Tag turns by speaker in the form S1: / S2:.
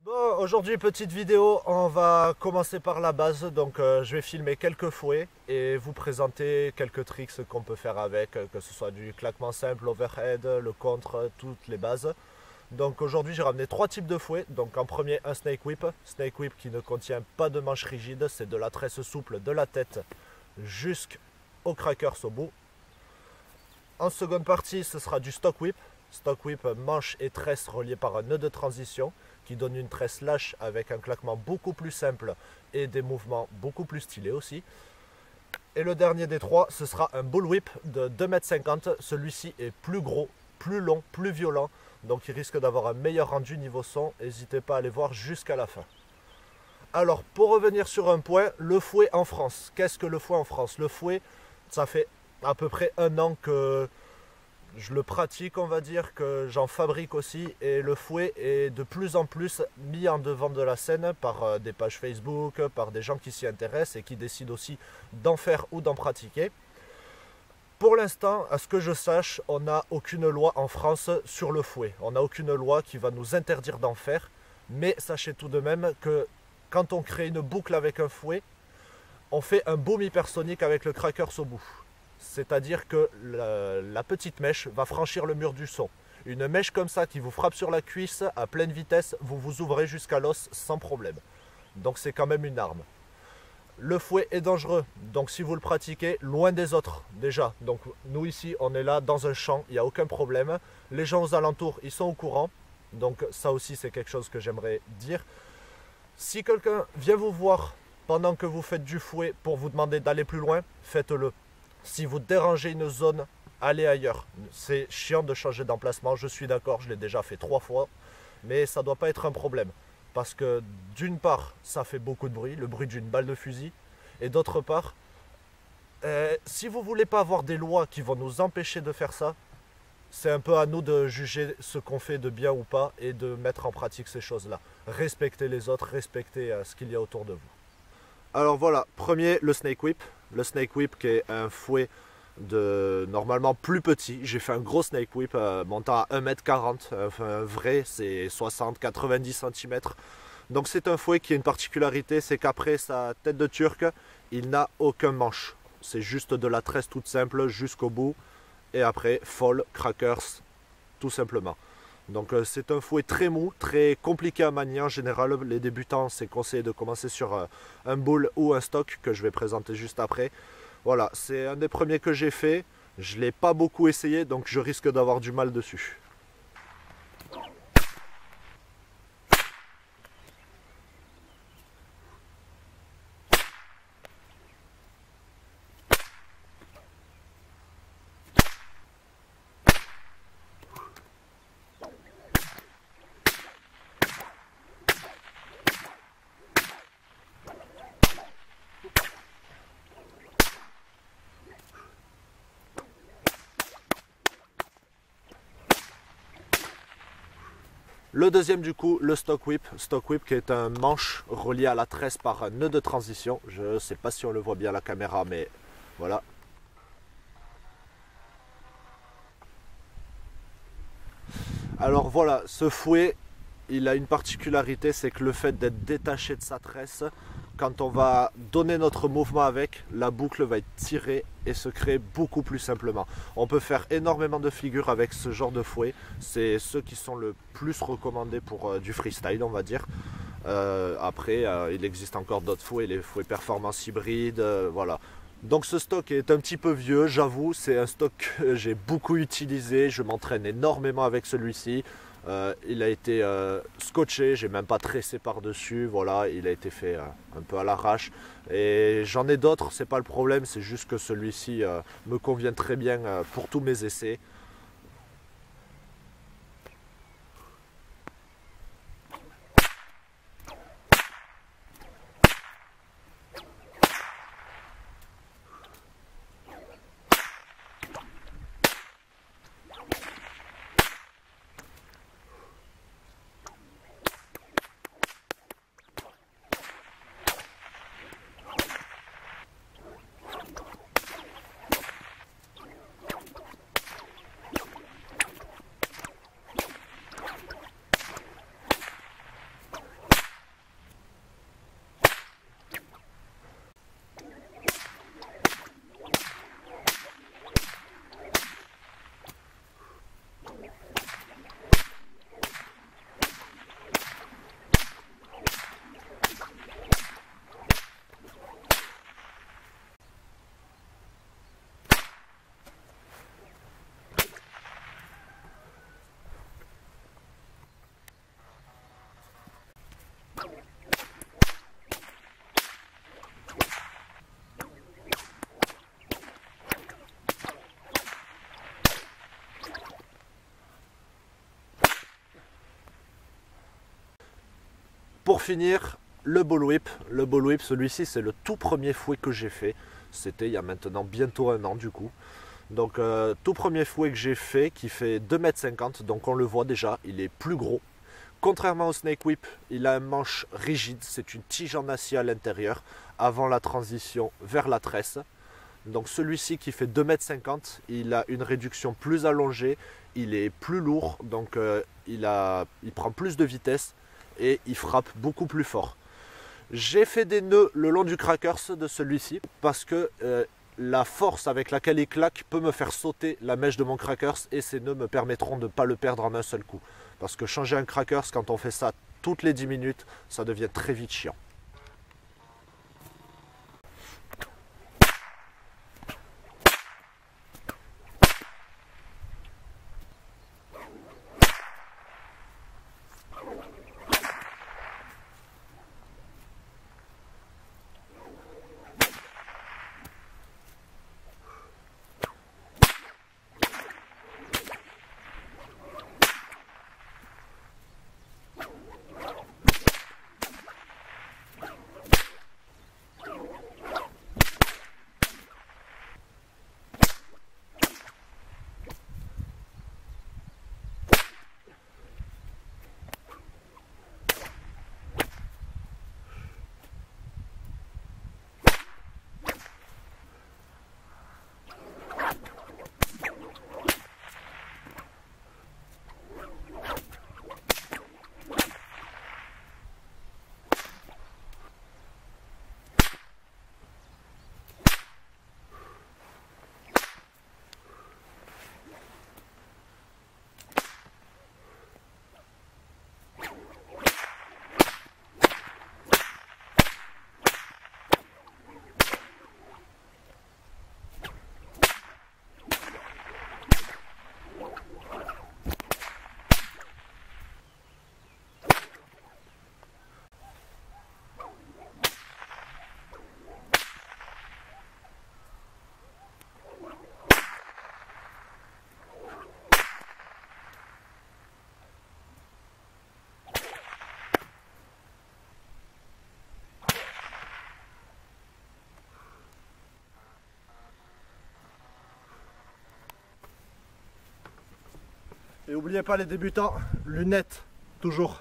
S1: Bon, aujourd'hui, petite vidéo, on va commencer par la base. Donc, je vais filmer quelques fouets et vous présenter quelques tricks qu'on peut faire avec, que ce soit du claquement simple, overhead, le contre, toutes les bases. Donc, aujourd'hui, j'ai ramené trois types de fouets. Donc, en premier, un snake whip. Snake whip qui ne contient pas de manche rigide, c'est de la tresse souple de la tête jusqu'au crackers au bout. En seconde partie, ce sera du stock whip. Stock whip, manche et tresse reliées par un nœud de transition qui donne une tresse lâche avec un claquement beaucoup plus simple et des mouvements beaucoup plus stylés aussi. Et le dernier des trois, ce sera un bull whip de 2,50 m. Celui-ci est plus gros, plus long, plus violent, donc il risque d'avoir un meilleur rendu niveau son. N'hésitez pas à aller voir jusqu'à la fin. Alors, pour revenir sur un point, le fouet en France. Qu'est-ce que le fouet en France? Le fouet, ça fait à peu près un an que je le pratique, on va dire, que j'en fabrique aussi, et le fouet est de plus en plus mis en devant de la scène par des pages Facebook, par des gens qui s'y intéressent et qui décident aussi d'en faire ou d'en pratiquer. Pour l'instant, à ce que je sache, on n'a aucune loi en France sur le fouet. On n'a aucune loi qui va nous interdire d'en faire, mais sachez tout de même que quand on crée une boucle avec un fouet, on fait un boom hypersonique avec le crackers au bout. C'est-à-dire que la petite mèche va franchir le mur du son. Une mèche comme ça qui vous frappe sur la cuisse à pleine vitesse, vous vous ouvrez jusqu'à l'os sans problème. Donc c'est quand même une arme. Le fouet est dangereux, donc si vous le pratiquez, loin des autres déjà. Donc nous ici, on est là dans un champ, il n'y a aucun problème. Les gens aux alentours, ils sont au courant. Donc ça aussi, c'est quelque chose que j'aimerais dire. Si quelqu'un vient vous voir pendant que vous faites du fouet pour vous demander d'aller plus loin, faites-le. Si vous dérangez une zone, allez ailleurs. C'est chiant de changer d'emplacement, je suis d'accord, je l'ai déjà fait 3 fois. Mais ça ne doit pas être un problème. Parce que d'une part, ça fait beaucoup de bruit, le bruit d'une balle de fusil. Et d'autre part, si vous ne voulez pas avoir des lois qui vont nous empêcher de faire ça, c'est un peu à nous de juger ce qu'on fait de bien ou pas et de mettre en pratique ces choses-là. Respectez les autres, respectez ce qu'il y a autour de vous. Alors voilà, premier, le snake whip. Le snake whip qui est un fouet de normalement plus petit. J'ai fait un gros snake whip montant à 1,40 m. Enfin, un vrai, c'est 60-90 cm. Donc c'est un fouet qui a une particularité, c'est qu'après sa tête de turc, il n'a aucun manche. C'est juste de la tresse toute simple jusqu'au bout. Et après, fall, crackers, tout simplement. Donc c'est un fouet très mou, très compliqué à manier. En général, les débutants, c'est conseillé de commencer sur un bull ou un stock que je vais présenter juste après. Voilà, c'est un des premiers que j'ai fait. Je ne l'ai pas beaucoup essayé, donc je risque d'avoir du mal dessus. Le deuxième du coup, le stock whip qui est un manche relié à la tresse par un nœud de transition. Je ne sais pas si on le voit bien à la caméra, mais voilà. Alors voilà, ce fouet, il a une particularité, c'est que le fait d'être détaché de sa tresse, quand on va donner notre mouvement avec, la boucle va être tirée et se créer beaucoup plus simplement. On peut faire énormément de figures avec ce genre de fouet. C'est ceux qui sont le plus recommandés pour du freestyle, on va dire. Après, il existe encore d'autres fouets, les fouets performance hybride, voilà. Donc ce stock est un petit peu vieux, j'avoue, c'est un stock que j'ai beaucoup utilisé, je m'entraîne énormément avec celui-ci. Il a été scotché, j'ai même pas tressé par-dessus, voilà, il a été fait un peu à l'arrache. Et j'en ai d'autres, c'est pas le problème, c'est juste que celui-ci me convient très bien pour tous mes essais. Pour finir, le ball whip. Le ball whip, celui-ci, c'est le tout premier fouet que j'ai fait. C'était il y a maintenant bientôt 1 an du coup. Donc tout premier fouet que j'ai fait qui fait 2,50 m, donc on le voit déjà, il est plus gros. Contrairement au snake whip, il a un manche rigide, c'est une tige en acier à l'intérieur avant la transition vers la tresse. Donc celui-ci qui fait 2,50 m, il a une réduction plus allongée, il est plus lourd, donc il prend plus de vitesse et il frappe beaucoup plus fort. J'ai fait des nœuds le long du crackers de celui-ci parce que la force avec laquelle il claque peut me faire sauter la mèche de mon crackers et ces nœuds me permettront de ne pas le perdre en un seul coup. Parce que changer un crackers quand on fait ça toutes les 10 minutes, ça devient très vite chiant. Et n'oubliez pas les débutants, lunettes, toujours.